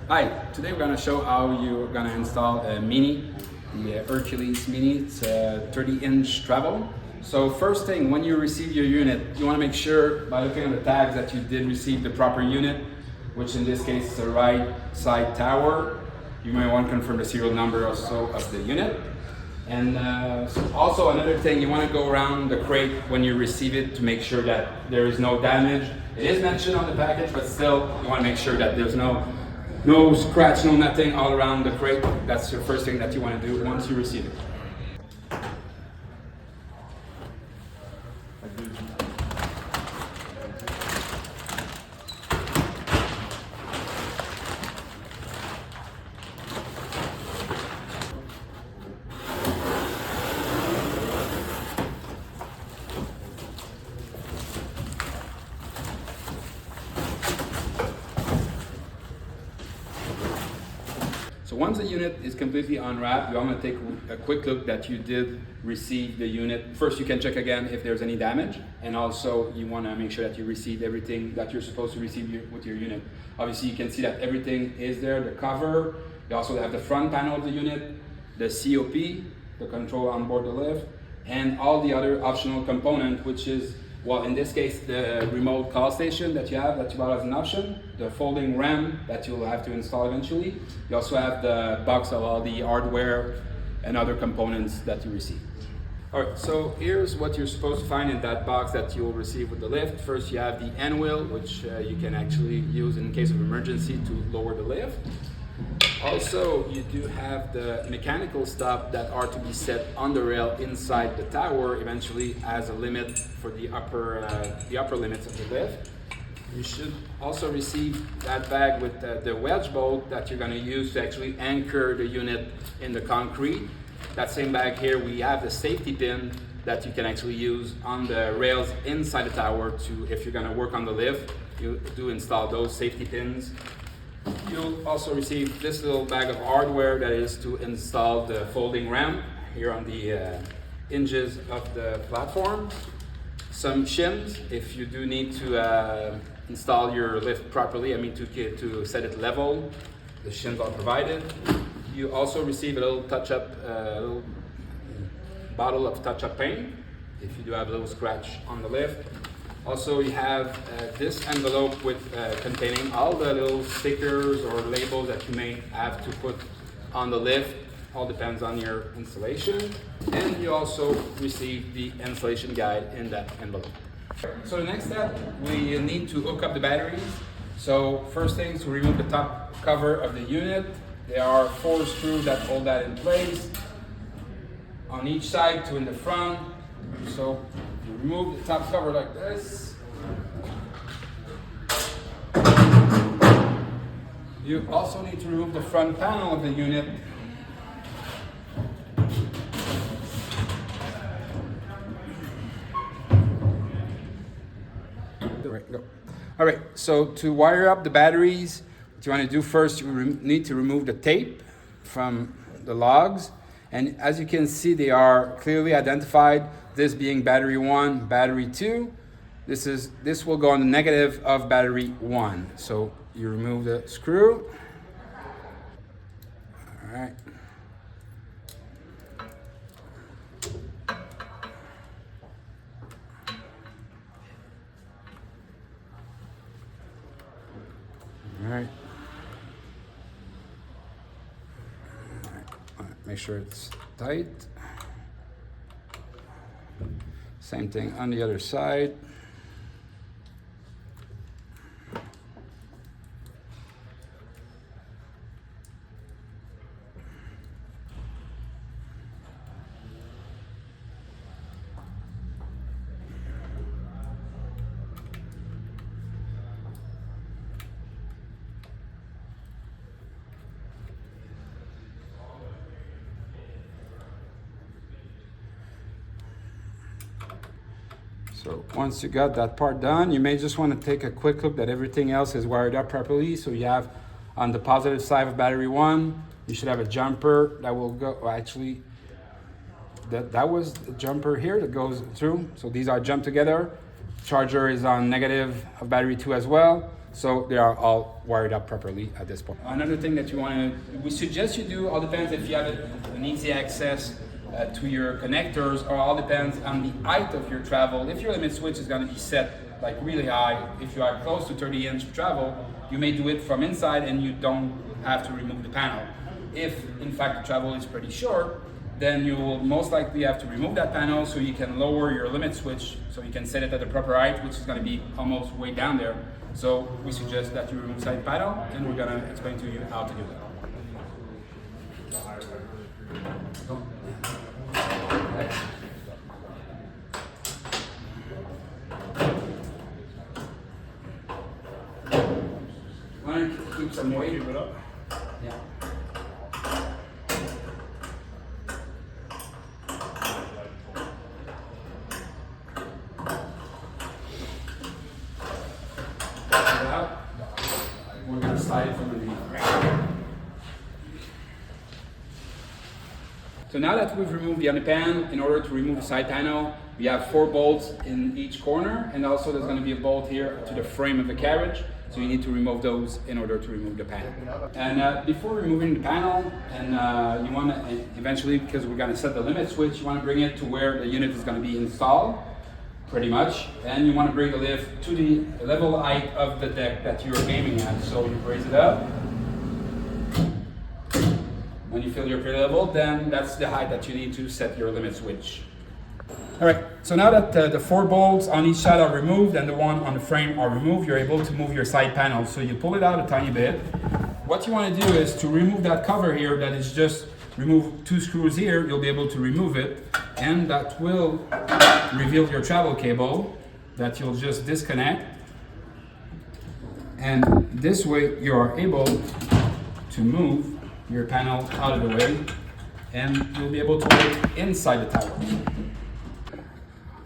Hi, today we're going to show how you're going to install a Mini, the Hercules Mini. It's a 30-inch travel. So first thing, when you receive your unit, you want to make sure by looking at the tags that you did receive the proper unit, which in this case is the right side tower. You may want to confirm the serial number also of the unit. And also another thing, you want to go around the crate when you receive it to make sure that there is no damage. It is mentioned on the package, but still you want to make sure that there's no scratch, no nothing all around the crate. That's the first thing that you want to do once you receive it. So once the unit is completely unwrapped, you want to take a quick look that you did receive the unit. First, you can check again if there's any damage, and also you want to make sure that you received everything that you're supposed to receive with your unit. Obviously, you can see that everything is there, the cover. You also have the front panel of the unit, the COP, the control on board the lift, and all the other optional component, which is, well, in this case, the remote call station that you bought as an option, the folding RAM that you'll have to install eventually. You also have the box of all the hardware and other components that you receive. All right, so here's what you're supposed to find in that box that you'll receive with the lift. First, you have the end wheel, which you can actually use in case of emergency to lower the lift. Also, you do have the mechanical stuff that are to be set on the rail inside the tower, eventually as a limit for the upper limits of the lift. You should also receive that bag with the wedge bolt that you're going to use to actually anchor the unit in the concrete. That same bag here, we have the safety pin that you can actually use on the rails inside the tower to, if you're going to work on the lift, you do install those safety pins. You'll also receive this little bag of hardware that is to install the folding ramp here on the hinges of the platform. Some shims if you do need to install your lift properly, to set it level. The shims are provided. You also receive a little little bottle of touch-up paint if you do have a little scratch on the lift. Also, you have this envelope with containing all the little stickers or labels that you may have to put on the lift. All depends on your installation. And you also receive the installation guide in that envelope. So the next step, we need to hook up the batteries. So first thing is to remove the top cover of the unit. There are 4 screws that hold that in place on each side, 2 in the front. So you remove the top cover like this. You also need to remove the front panel of the unit. All right, so to wire up the batteries, what you want to do first, you need to remove the tape from the logs. And as you can see, they are clearly identified, this being battery 1, battery 2. This will go on the negative of battery 1. So you remove the screw. All right. All right. Make sure it's tight. Same thing on the other side. So once you got that part done, you may just want to take a quick look that everything else is wired up properly. So you have on the positive side of battery 1, you should have a jumper that will go, well, actually, that was the jumper here that goes through. So these are jumped together. Charger is on negative of battery 2 as well. So they are all wired up properly at this point. Another thing that we suggest you do, all depends if you have an easy access to your connectors, or all depends on the height of your travel. If your limit switch is going to be set like really high, if you are close to 30-inch travel, you may do it from inside and you don't have to remove the panel. If in fact the travel is pretty short, then you will most likely have to remove that panel so you can lower your limit switch, so you can set it at the proper height, which is going to be almost way down there. So we suggest that you remove side panel, and we're going to explain to you how to do that. Want to keep some weight of it up? Yeah. We're going to slide it from underneath. So now that we've removed the underpan, in order to remove the side panel, we have 4 bolts in each corner, and also there's going to be a bolt here to the frame of the carriage. So you need to remove those in order to remove the panel. And before removing the panel, and you want to eventually, because we're going to set the limit switch, you want to bring it to where the unit is going to be installed, pretty much. And you want to bring the lift to the level height of the deck that you're aiming at. So you raise it up. When you feel your pre level, then that's the height that you need to set your limit switch. All right, so now that the 4 bolts on each side are removed and the one on the frame are removed, you're able to move your side panel. So you pull it out a tiny bit. What you want to do is to remove that cover here, that is just remove 2 screws here, you'll be able to remove it, and that will reveal your travel cable that you'll just disconnect. And this way you are able to move your panel out of the way, and you'll be able to put it inside the tower.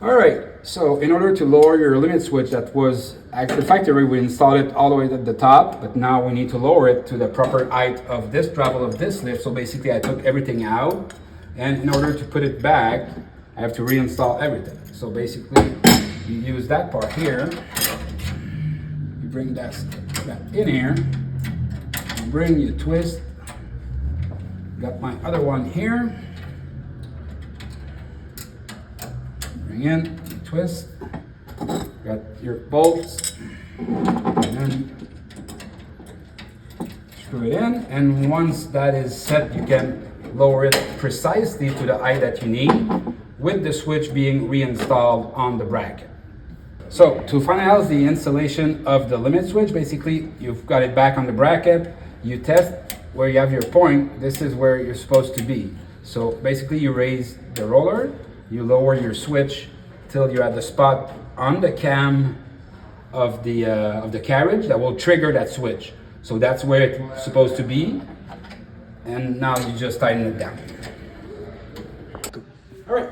All right, so in order to lower your limit switch that was at the factory, we installed it all the way at the top, but now we need to lower it to the proper height of this travel of this lift. So basically I took everything out, and in order to put it back, I have to reinstall everything. So basically you use that part here, you bring that in here, you twist, got my other one here, in, twist, got your bolts, and then screw it in, and once that is set, you can lower it precisely to the height that you need, with the switch being reinstalled on the bracket. So to finalize the installation of the limit switch, basically you've got it back on the bracket, you test where you have your point, this is where you're supposed to be. So basically you raise the roller, you lower your switch till you're at the spot on the cam of the carriage that will trigger that switch. So that's where it's supposed to be. And now you just tighten it down. All right,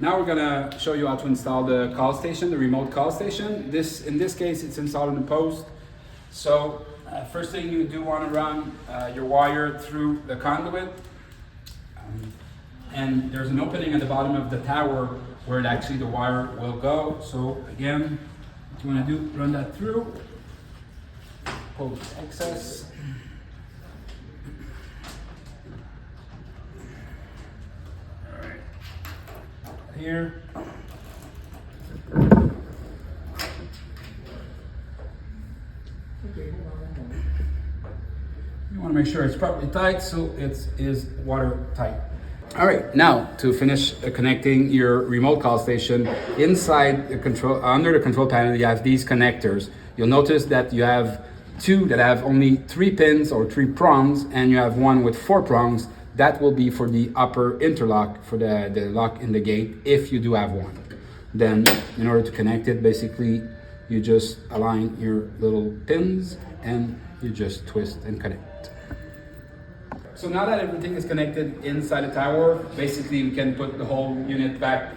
now we're gonna show you how to install the call station, the remote call station. In this case, it's installed in the post. So first thing you do want to run your wire through the conduit. And there's an opening at the bottom of the tower where actually the wire will go. So again, what you want to do, run that through, pull the excess. All right, here. You want to make sure it's properly tight so it is watertight. All right, now to finish connecting your remote call station, inside the control, under the control panel, you have these connectors. You'll notice that you have 2 that have only 3 pins or 3 prongs, and you have 1 with 4 prongs. That will be for the upper interlock, for the lock in the gate, if you do have one. Then in order to connect it, basically you just align your little pins and you just twist and connect. So now that everything is connected inside the tower, basically we can put the whole unit back,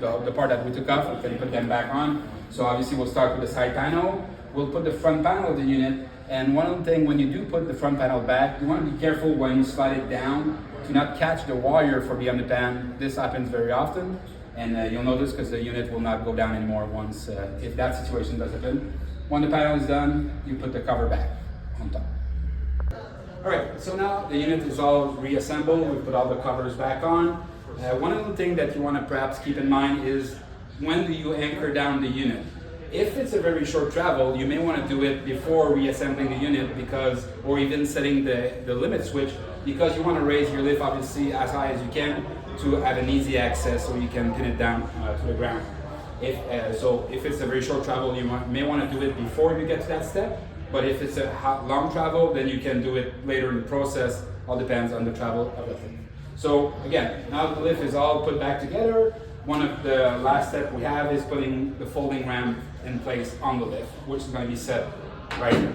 the part that we took off, we can put them back on. So obviously we'll start with the side panel. We'll put the front panel of the unit, and one other thing, when you do put the front panel back, you want to be careful when you slide it down to not catch the wire for the underpan. This happens very often, and you'll notice because the unit will not go down anymore once, if that situation does happen. When the panel is done, you put the cover back on top. All right, so now the unit is all reassembled. We put all the covers back on. One of the things that you want to perhaps keep in mind is when do you anchor down the unit? If it's a very short travel, you may want to do it before reassembling the unit because, or even setting the limit switch, because you want to raise your lift obviously as high as you can to have an easy access so you can pin it down to the ground. If it's a very short travel, you may want to do it before you get to that step. But if it's a long travel, then you can do it later in the process. All depends on the travel of the thing. So again, now the lift is all put back together. One of the last steps we have is putting the folding ramp in place on the lift, which is going to be set right here.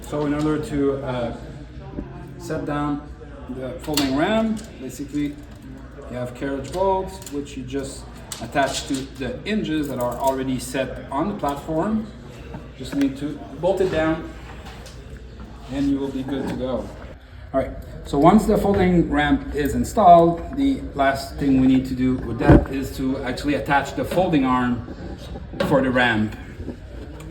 So in order to set down the folding ramp, basically you have carriage bolts, which you just attach to the hinges that are already set on the platform. Just need to bolt it down and you will be good to go. All right, so once the folding ramp is installed, the last thing we need to do with that is to actually attach the folding arm for the ramp,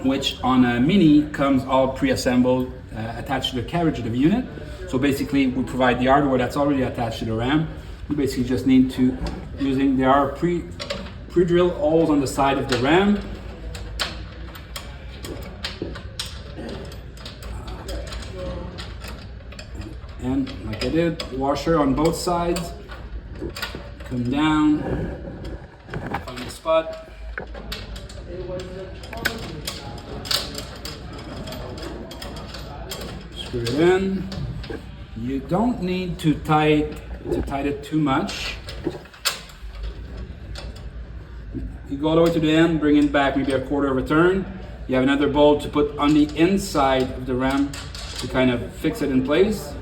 which on a Mini comes all pre-assembled, attached to the carriage of the unit. So basically we provide the hardware that's already attached to the ramp. You basically just need to, there are pre-drilled holes on the side of the ramp. And like I did, washer on both sides, come down, find the spot. Screw it in. You don't need to tighten it too much. You go all the way to the end, bring it back maybe a quarter of a turn. You have another bolt to put on the inside of the ramp to kind of fix it in place.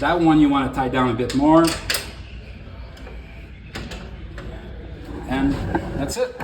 That one you want to tie down a bit more. And that's it.